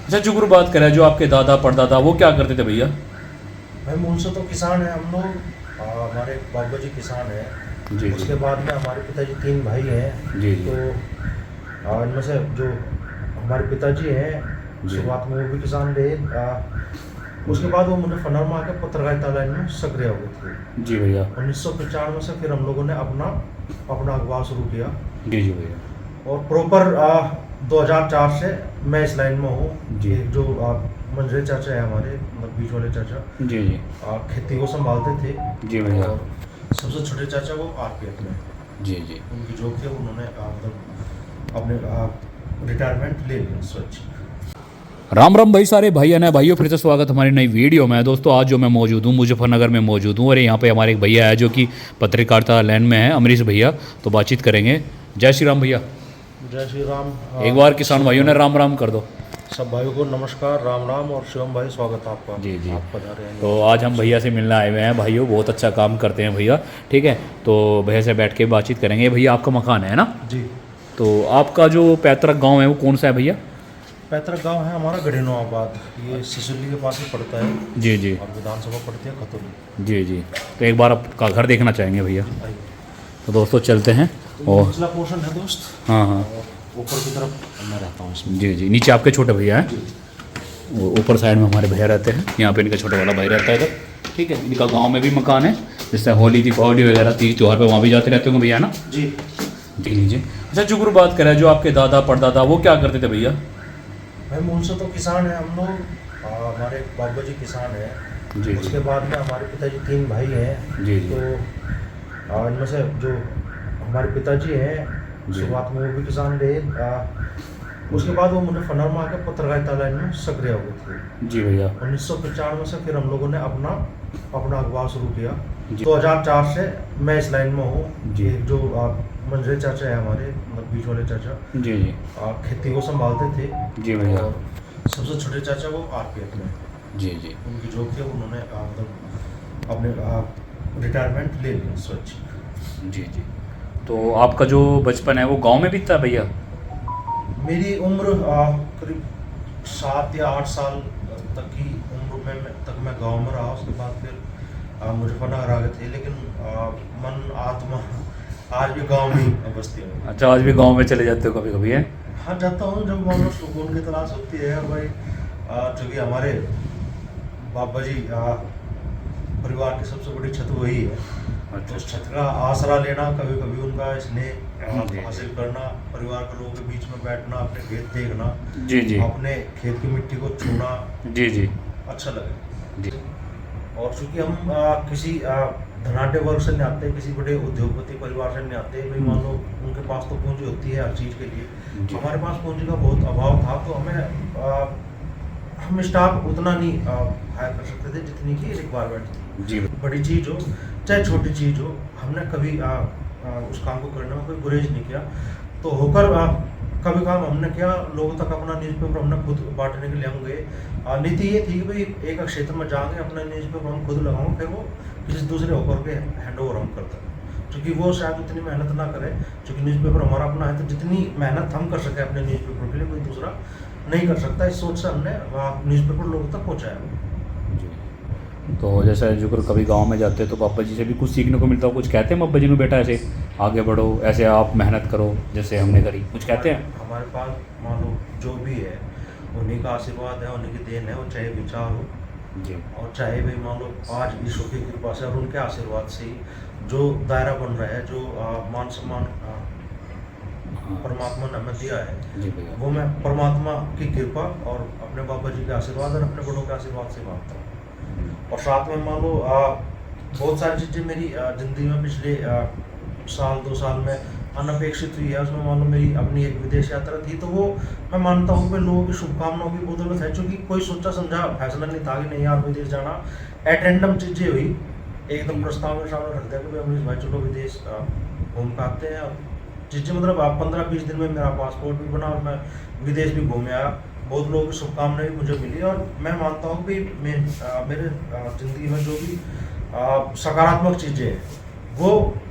अच्छा जुगुर बात करें, जो आपके दादा परदादा वो क्या करते थे भैया? भाई मूल से तो किसान है हम लोग। हमारे बाबा जी किसान है। जी जी उसके बाद में हमारे पिताजी 3 भाई हैं। जी जी तो इनमें से जो हमारे पिताजी हैं जी शुरुआत में वो भी किसान रहे। उसके बाद वो मुजफ्फरनगर में आकर पत्रकारिता लाइन में सक्रिय हो गए थे। जी भैया। 1995 से फिर हम लोगों ने अपना अपना अखबार शुरू किया। जी जी भैया। और प्रॉपर 2004 से मैं इस लाइन में हूँ। जी एक जो मंजरे चाचा है हमारे, मतलब बीच वाले चाचा, जी जी खेती को संभालते थे। जी भैया। और सबसे छोटे चाचा वो आरपीएफ में, जी जी। उनकी जॉब थी, उन्होंने मतलब अपने रिटायरमेंट ले लिया स्वच्छ। राम राम भाई सारे भाई ने भाइयों, फिर से स्वागत हमारी नई वीडियो में। दोस्तों आज जो मैं मौजूद हूँ मुजफ्फरनगर में मौजूद हूँ और यहाँ पे हमारे एक भैया है जो कि पत्रकारिता लाइन में है, अमरीश भैया। तो बातचीत करेंगे। जय श्री राम भैया। जय श्री राम। एक बार किसान भाइयों ने राम राम कर दो। सब भाइयों को नमस्कार, राम राम। और शिवम भाई स्वागत है आपका। जी जी। आप पधारे हैं। तो आज हम भैया से मिलने आए हुए हैं। भाइयों बहुत अच्छा काम करते हैं भैया, ठीक है। तो भैया से बैठ के बातचीत करेंगे। भैया आपका मकान है ना? जी। तो आपका जो पैतृक गांव है वो कौन सा है भैया? पैतृक गांव है हमारा गढ़ेनोआबाद, ये सिसुली के पास ही पड़ता है। जी जी और विधानसभा पड़ती है खतौली। जी जी। तो एक बार आपका घर देखना चाहेंगे भैया। आइए। तो दोस्तों चलते हैं। तो ये और निचला पोर्शन है दोस्त। हाँ हाँ और ऊपर की तरफ मैं रहता हूँ इसमें। जी जी। नीचे आपके छोटे भैया हैं, वो ऊपर साइड में हमारे भैया रहते हैं। यहाँ पे इनका छोटा वाला भाई रहता है इधर, ठीक है। इनका गांव में भी मकान है, जैसे होली दीपावली वगैरह तीज त्योहार पे वहाँ भी जाते रहते होंगे भैया ना? जी। जी लीजिए। अच्छा जुगुर बात करें, जो आपके दादा परदादा वो क्या करते थे भैया? भाई मूल से तो किसान है हम लोग। हमारे बाबा जी किसान है। जी जी उसके बाद में हमारे पिताजी 3 भाई हैं। जी जी तो इनमें से जो हमारे पिताजी हैं जी। शुरुआत में वो भी किसान रहे। उसके बाद वो मुजफ्फरनगर में आकर पत्रकारिता लाइन में सक्रिय हो गए थे। जी भैया। 1995 से फिर हम लोगों ने अपना अपना अखबार शुरू किया। जी 2004 से मैं इस लाइन में हूँ। जी। एक जो मंजरे चाचा है हमारे, मतलब बीच वाले चाचा, जी जी खेती को संभालते थे। जी भैया। और सबसे छोटे चाचा वो आरपीएफ में, जी जी उनकी जॉब थी, उन्होंने मतलब अपने रिटायरमेंट ले लिया स्वच्छ। जी जी। तो आपका जो बचपन है वो गांव में बीतता है भैया? मेरी उम्र करीब 7 या 8 साल तक की उम्र में तक मैं गांव में रहा। उसके बाद फिर मुजफ्फरनगर आ गए थे, लेकिन मन आत्मा आज भी गांव में ही बसती है। अच्छा, आज भी गांव में चले जाते हो कभी कभी है? हाँ जाता हूँ, जब मान लो सुकून की तलाश होती है भाई। चूँकि हमारे बाबा जी परिवार की सबसे बड़ी छत वही है। तो उस छत का आसरा लेना, कभी कभी उनका स्नेह हासिल करना, परिवार के लोगों के बीच में बैठना, अपने खेत देखना, जी जी अपने खेत की मिट्टी को छूना जी जी अच्छा लगे। जी और चूंकि हम किसी धनाढ्य वर्ग से नहीं आते, किसी बड़े उद्योगपति परिवार से नहीं आते भाई। मान लो उनके पास तो पूंजी होती है हर चीज़ के लिए, जी। हमारे पास पूंजी का बहुत अभाव था। तो हम स्टाफ उतना नहीं हायर कर सकते थे जितनी की रिक्वायरमेंट थी। जी बड़ी चीज़ हो चाहे छोटी चीज़ हो, हमने कभी उस काम को करने में कोई गुरेज नहीं किया। तो होकर कभी काम हमने किया, लोगों तक अपना न्यूज़पेपर हमने खुद बांटने के लिए हम गए। नीति ये थी कि भाई एक क्षेत्र में जाएंगे, अपना न्यूज़पेपर हम खुद लगाऊंगे, फिर वो किसी दूसरे होकर के हैंड ओवर हम करते हैं। क्योंकि वो शायद उतनी मेहनत ना करे, क्योंकि न्यूज़पेपर हमारा अपना है। तो जितनी मेहनत हम कर सके अपने न्यूज़पेपर के लिए, कोई दूसरा नहीं कर सकता। इस सोच से हमने न्यूज़पेपर लोगों तक पहुँचाया। जी। तो जैसे जुगर कभी गांव में जाते तो पापा जी से भी कुछ सीखने को मिलता हो? कुछ कहते हैं पापा जी ने, बेटा ऐसे आगे बढ़ो, ऐसे आप मेहनत करो जैसे हमने करी, कुछ कहते हैं? हमारे पास मान लो जो भी है उन्हीं का आशीर्वाद है, उन्हीं की देन है। वो चाहे विचार हो जी और चाहे भाई मान लो आज ईश्वर की कृपा से और उनके आशीर्वाद से ही जो दायरा बन रहा है, जो मान सम्मान हाँ परमात्मा ने हमें दिया है, जी भैया। वो मैं परमात्मा की कृपा और अपने बाबा जी के आशीर्वाद और अपने बड़ों के आशीर्वाद से मांगता हूँ। और साथ में मान लो बहुत सारी चीज़ें मेरी ज़िंदगी में पिछले साल 2 साल में अनपेक्षित हुई है। उसमें मान लो मेरी अपनी एक विदेश यात्रा थी, तो वो मैं मानता हूँ कि लोगों की शुभकामनाओं की बदौलत है। चूँकि कोई सोचा समझा फैसला नहीं था कि नहीं यार विदेश जाना, एट रैंडम चीज़ें हुई, एकदम प्रस्ताव में सामने रख दिया कि भाई अमरीश भाई चलो विदेश घूम के आते हैं। चीज़ें मतलब आप 15-20 दिन में मेरा पासपोर्ट भी बना और मैं विदेश भी घूम आया। बहुत लोगों की शुभकामनाएं भी मुझे मिली। और मैं मानता हूँ कि मेरे ज़िंदगी में जो भी सकारात्मक चीज़ें हैं, वो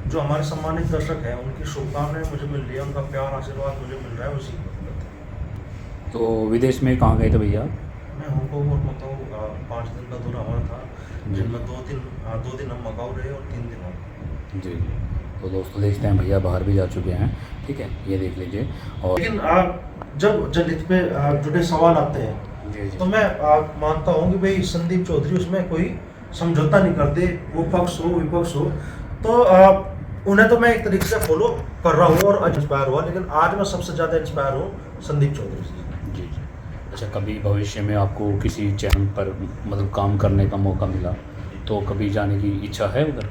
जो हमारे सम्मानित दर्शक हैं उनकी शुभकामनाएं मुझे मिल रही है, उनका प्यार आशीर्वाद मुझे मिल रहा है, उसी की बदौलत है। तो विदेश में कहाँ गए थे भैया? मैं हांगकांग और मकाऊ 5 दिन का दौरा हमारा था, जिनमें 2 दिन हम मकाऊ रहे और 3 दिन हम। जी जी। तो दोस्तों देखते हैं भैया बाहर भी जा चुके हैं, ठीक है, ये देख लीजिए। और लेकिन जब जनहित पे जुड़े सवाल आते हैं जी जी तो मैं मानता हूँ कि भाई संदीप चौधरी उसमें कोई समझौता नहीं करते, वो पक्ष हो विपक्ष हो, तो उन्हें तो मैं एक तरीके से फॉलो कर रहा हूँ और इंस्पायर हुआ, लेकिन आज मैं सबसे ज़्यादा इंस्पायर हूँ संदीप चौधरी से। जी जी। अच्छा, कभी भविष्य में आपको किसी चैनल पर मतलब काम करने का मौका मिला तो कभी जाने की इच्छा है उधर?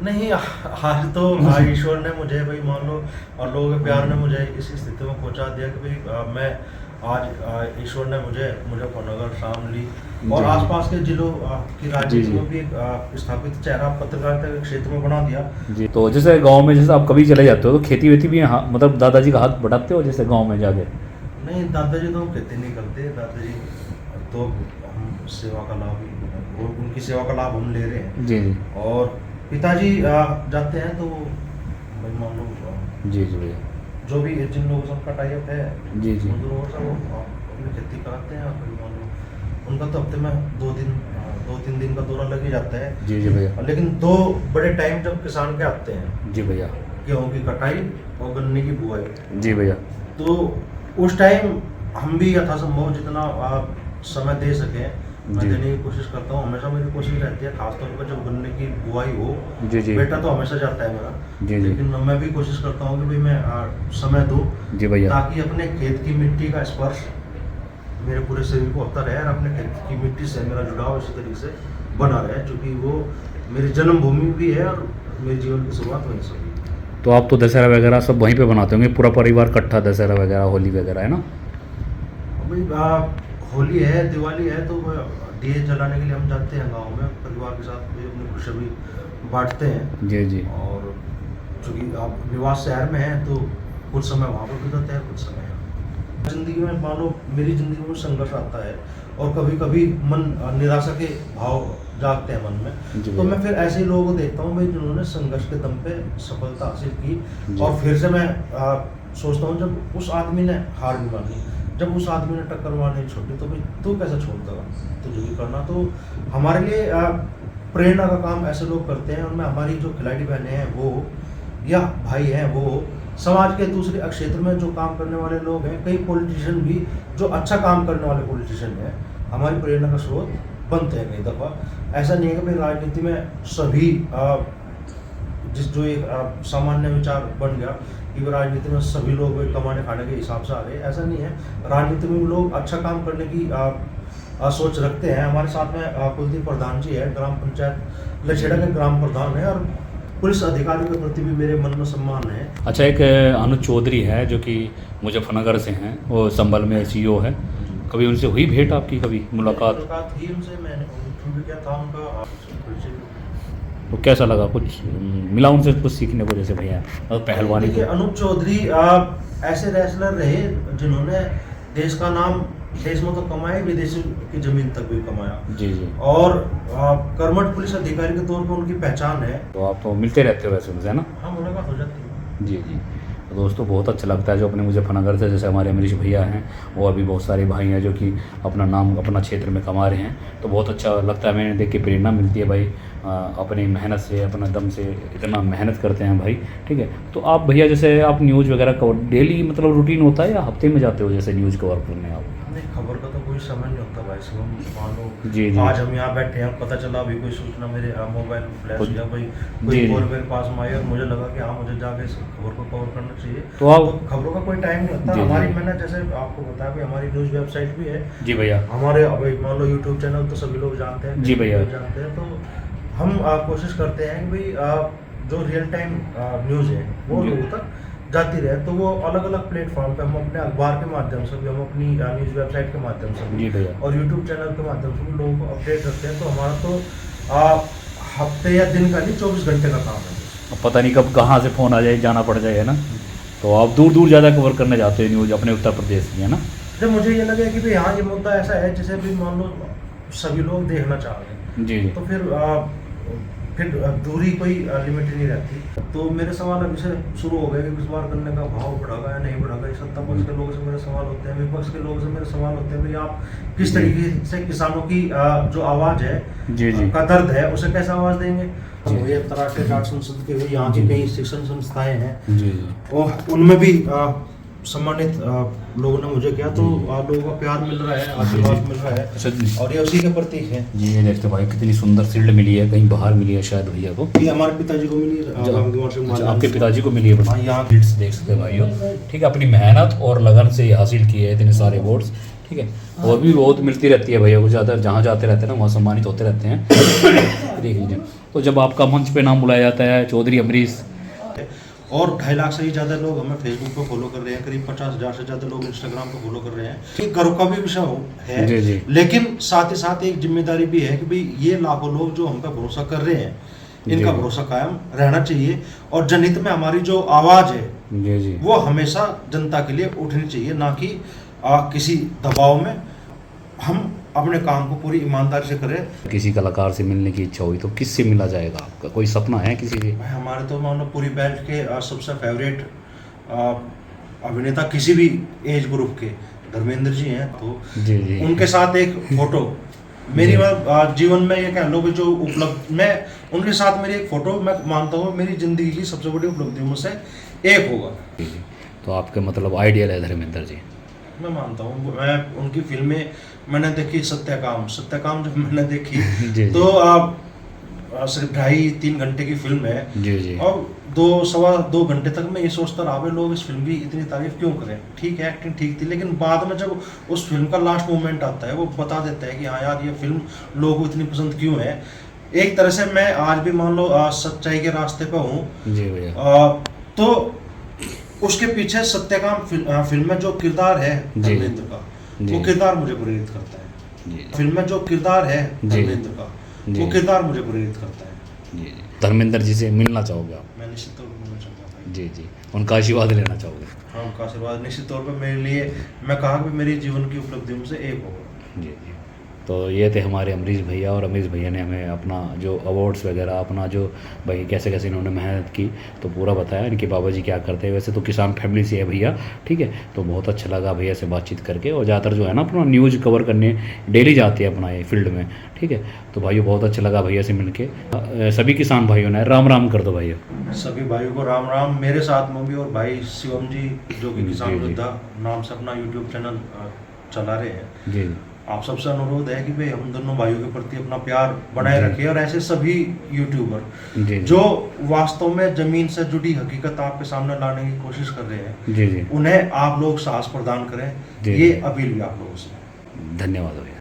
नहीं, आज तो ईश्वर ने मुझे भाई मान लो और लोगों के प्यार ने मुझे इस स्थिति में पहुंचा दिया कि भाई मैं आज ईश्वर ने मुझे मुजफ्फरनगर, शामली और जी। आसपास के जिलों की जी, राजनीति जी। में भी एक स्थापित चेहरा पत्रकारिता के क्षेत्र में बना दिया। जी। तो जैसे गांव में जैसे आप कभी चले जाते हो तो खेती वेती भी मतलब दादाजी का हाथ बटाते हो जैसे गांव में जाके? नहीं, दादाजी तो खेती नहीं करते, दादाजी तो हम सेवा का लाभ ही, उनकी सेवा का लाभ हम ले रहे हैं। जी जी और पिताजी जाते हैं तो भाई मान लो जी जी भैया। जो भी जिन लोगों से उनका टाई अप है, जी जी उन लोगों से वो अपनी खेती कराते हैं। और मान लो उनका तो हफ्ते में 2-3 दिन का दौरा लग ही जाता है। जी जी भैया। लेकिन 2 बड़े टाइम जब किसान के आते हैं, जी भैया। गेहूँ की कटाई और गन्ने की बुआई, जी भैया। तो उस टाइम हम भी यथासंभव जितना समय दे सकें मैं जी। देने की कोशिश करता हूँ। हमेशा मेरी कोशिश रहती है, खासतौर पर जब गन्ने की बुआई हो। जी जी बेटा तो हमेशा जाता है मेरा, जी जी लेकिन मैं भी कोशिश करता हूँ कि भाई मैं समय दूँ जी भैया। ताकि अपने खेत की मिट्टी का स्पर्श मेरे पूरे शरीर को होता रहे और अपने खेत की मिट्टी से मेरा जुड़ाव इसी तरीके से बना रहे, क्योंकि वो मेरी जन्मभूमि भी है और मेरे जीवन की शुरुआत वहीं से हुई। तो आप तो दशहरा वगैरह सब वहीं पे बनाते होंगे, पूरा परिवार इकट्ठा, दशहरा वगैरह, होली वगैरह, है ना? भाई होली है, दिवाली है, तो दिए जलाने के लिए हम जाते हैं गांव में, परिवार के साथ भी अपनी खुशी भी बांटते हैं। जी जी और चूँकि आप निवास शहर में हैं तो कुछ समय वहाँ पर गुजरते हैं, कुछ समय यहाँ। जिंदगी में मान लो मेरी ज़िंदगी में संघर्ष आता है और कभी कभी मन निराशा के भाव जागते हैं मन में, जी तो भैया। मैं फिर ऐसे लोगों को देखता हूँ भाई जिन्होंने संघर्ष के दम पे सफलता हासिल की। जी। और फिर से मैं सोचता हूँ जब उस आदमी ने हार नहीं मानी, जब उस आदमी ने टक्कर मारनी छोड़ी, तो भाई तू कैसे छोड़ देगा, तुझे भी करना। तो हमारे लिए प्रेरणा का काम ऐसे लोग करते हैं, उनमें हमारी जो खिलाड़ी बहनें हैं वो या भाई हैं वो, समाज के दूसरे क्षेत्र में जो काम करने वाले लोग हैं, कई पॉलिटिशियन भी जो अच्छा काम करने वाले पॉलिटिशियन हैं, हमारी प्रेरणा का स्रोत बनते हैं कई दफ़ा। ऐसा नहीं है कि भाई राजनीति में सभी जो एक सामान्य विचार बन गया कि वो राजनीति में सभी लोग कमाने खाने के हिसाब से आ रहे हैं, ऐसा नहीं है। राजनीति में भी लोग अच्छा काम करने की सोच रखते हैं। हमारे साथ में कुलदीप प्रधान जी है, ग्राम पंचायत लछेड़ा के ग्राम प्रधान है, और पुलिस अधिकारियों के प्रति भी मेरे मन में सम्मान है। अच्छा, एक अनुज चौधरी है जो कि मुजफ्फरनगर से हैं, वो संभल में सीईओ है, कभी उनसे हुई भेंट आपकी, कभी मुलाकात? मुलाकात ही उनसे, मैंने इंटरव्यू किया था उनका, तो कैसा लगा, कुछ मिला उनसे कुछ सीखने को जैसे भैया और पहलवानी देखिए को? अनूप चौधरी ऐसे रेसलर रहे जिन्होंने देश का नाम देश में तो कमाया, विदेश की जमीन तक भी कमाया। जी जी। और कर्मठ पुलिस अधिकारी के तौर पर उनकी पहचान है। तो आप तो मिलते रहते हो वैसे उनसे, है ना? हाँ, मुलाकात हो जाती है। जी जी। तो दोस्तों बहुत अच्छा लगता है जो अपने मुजफ्फरनगर से, जैसे हमारे अमरीश भैया हैं, वो अभी बहुत सारे भाई हैं जो कि अपना नाम अपना क्षेत्र में कमा रहे हैं, तो बहुत अच्छा लगता है। मैंने देख के प्रेरणा मिलती है भाई, अपनी मेहनत से, अपना दम से इतना मेहनत करते हैं भाई, ठीक है। तो आप भैया जैसे आप न्यूज़ वगैरह कवर डेली मतलब रूटीन होता है या हफ्ते में जाते हो जैसे न्यूज़ कवर करने आप? नहीं, खबर का तो कोई समय नहीं होता भाई। सुबह मान लो जी जी। आज हम यहाँ बैठे हैं, पता चला अभी कोई सूचना मेरे मोबाइल में फ्लैश कुछ- हुआ, कोई जी, कोई जी। कॉल मेरे पास में आई और मुझे लगा कि हाँ मुझे जाके इस खबर को कवर करना चाहिए। तो आप खबरों का कोई टाइम नहीं होता जी, जी। हमारी। मैंने जैसे आपको बताया कि हमारी न्यूज़ वेबसाइट भी है जी भैया। हमारे। अभी मान लो यूट्यूब चैनल तो सभी लोग जानते हैं, जी भैया। Facebook जानते हैं, तो हम कोशिश करते हैं कि भाई जो रियल टाइम न्यूज़ है वो जी। लोगों तक जाती रहे। तो वो अलग अलग प्लेटफॉर्म पे हम अपने अखबार के माध्यम से भी, हम अपनी न्यूज़ वेबसाइट के माध्यम से भी जी भैया। और यूट्यूब चैनल के माध्यम से भी लोगों को अपडेट रखते हैं। तो हमारा तो हफ्ते या दिन का नहीं, 24 घंटे का काम है। अब पता नहीं कब कहाँ से फ़ोन आ जाए, जाना पड़ जाए, है ना? तो आप दूर दूर ज़्यादा कवर करने जाते हो न्यूज़ अपने उत्तर प्रदेश की, है ना? जब मुझे ये लगे कि भाई हाँ ये मुद्दा ऐसा है जिसे भी मान लो सभी लोग देखना चाह रहे हैं, जी जी। तो फिर दूरी कोई लिमिट नहीं रहती। तो मेरे सवाल अभी से शुरू हो गए कि इस बार गन्ने का भाव बढ़ेगा या नहीं बढ़ेगा। ये सत्ता पक्ष के लोगों से मेरे सवाल होते हैं, विपक्ष के लोगों से मेरे सवाल होते हैं, भाई आप किस तरीके से किसानों की जो आवाज़ है जी जी का दर्द है उसे कैसे आवाज़ देंगे। तो ये तराटे घाट संसद के यहाँ की कई शिक्षण संस्थाएं हैं जी जी और उनमें भी सम्मानित लोगों ने मुझे किया, तो लोगों का प्यार मिल रहा है, आशीर्वाद मिल रहा है अच्छा और ये उसी के प्रतीक है। जी ये देखते भाई कितनी सुंदर शील्ड मिली है, कहीं बाहर मिली है शायद भैया को। ये हमारे पिताजी को मिली है, अच्छा, आपके पिताजी को मिली है। हाँ, यहाँ गिफ्ट्स देख सकते हैं भाइयों, ठीक है, अपनी मेहनत और लगन से हासिल किए हैं इतने सारे अवार्ड्स, ठीक है। और भी बहुत मिलती रहती है भैया को, ज़्यादा जहाँ जाते रहते हैं ना वहाँ सम्मानित होते रहते हैं। देख लीजिए, तो जब आपका मंच पे नाम बुलाया जाता है चौधरी अमरीश, और 2.5 लाख से ही ज़्यादा लोग हमें फेसबुक पे फॉलो कर रहे हैं, करीब 50,000 से ज़्यादा लोग इंस्टाग्राम पे फॉलो कर रहे हैं। ये गर्व का भी विषय है जी जी लेकिन साथ ही साथ एक जिम्मेदारी भी है कि भाई ये लाखों लोग जो हम पे भरोसा कर रहे हैं इनका जी। भरोसा कायम रहना चाहिए और जनहित में हमारी जो आवाज़ है जी जी वो हमेशा जनता के लिए उठनी चाहिए, ना कि किसी दबाव में। हम अपने काम को पूरी ईमानदारी से करें। किसी कलाकार से मिलने की इच्छा हुई तो किससे मिला जाएगा? आपका कोई सपना है किसी से? भाई हमारे तो मान लो पूरी बेल्ट के सबसे फेवरेट अभिनेता किसी भी एज ग्रुप के धर्मेंद्र जी हैं, तो जी जी उनके साथ एक फोटो मेरी जीवन में ये कह लो कि जो उपलब्ध मैं उनके साथ मेरी एक फोटो मैं मानता हूँ मेरी जिंदगी की सबसे बड़ी उपलब्धियों में से एक होगा। जी जी। तो आपके मतलब आइडियल है धर्मेंद्र जी? मैं मानता हूँ, मैं उनकी फिल्में मैंने देखी, सत्यकाम जब मैंने देखी जी तो सिर्फ 2.5-3 घंटे की फिल्म है जी जी और 2-2.25 घंटे तक मैं ये सोचता रहा भाई लोग इस फिल्म की इतनी तारीफ क्यों करें। ठीक है, एक्टिंग ठीक थी, लेकिन बाद में जब उस फिल्म का लास्ट मोमेंट आता है वो बता देता है कि हाँ यार ये फिल्म लोगों को इतनी पसंद क्यों है। एक तरह से मैं आज भी मान लो सच्चाई के रास्ते पे हूँ। जी भैया। तो उसके पीछे सत्यकाम फिल्म में जो किरदार है धर्मेंद्र का वो किरदार मुझे प्रेरित करता है। फिल्म में जो किरदार है धर्मेंद्र का वो किरदार मुझे प्रेरित करता है। जी जी। धर्मेंद्र जी से मिलना चाहोगे आप? मैं निश्चित तौर पर मिलना चाहता हूँ। जी जी, उनका आशीर्वाद लेना चाहोगे? हाँ, उनका आशीर्वाद निश्चित तौर पर मेरे लिए, मैं कहा कि मेरी जीवन की उपलब्धियों से एक होगा। जी जी। तो ये थे हमारे अमरीश भैया, और अमरीश भैया ने हमें अपना जो अवार्ड्स वगैरह, अपना जो भाई कैसे कैसे इन्होंने मेहनत की तो पूरा बताया। इनके बाबा जी क्या करते हैं, वैसे तो किसान फैमिली से है भैया, ठीक है। तो बहुत अच्छा लगा भैया से बातचीत करके, और ज़्यादातर जो है ना अपना न्यूज़ कवर करने डेली जाते हैं अपना ये फील्ड में, ठीक है। तो भाइयों बहुत अच्छा लगा भैया से मिलके। सभी किसान भाइयों ने राम राम कर दो भैया। सभी भाइयों को राम राम, मेरे साथ में भी, और भाई शिवम जी जो कि किसान जी, जी। योद्धा नाम से अपना यूट्यूब चैनल चला रहे हैं। जी आप सबसे अनुरोध है कि भाई हम दोनों भाइयों के प्रति अपना प्यार बनाए रखें, और ऐसे सभी यूट्यूबर जी जो वास्तव में जमीन से जुड़ी हकीकत आपके सामने लाने की कोशिश कर रहे हैं जी जी। उन्हें आप लोग साहस प्रदान करें। जी। ये अपील भी आप लोगों से। धन्यवाद भैया।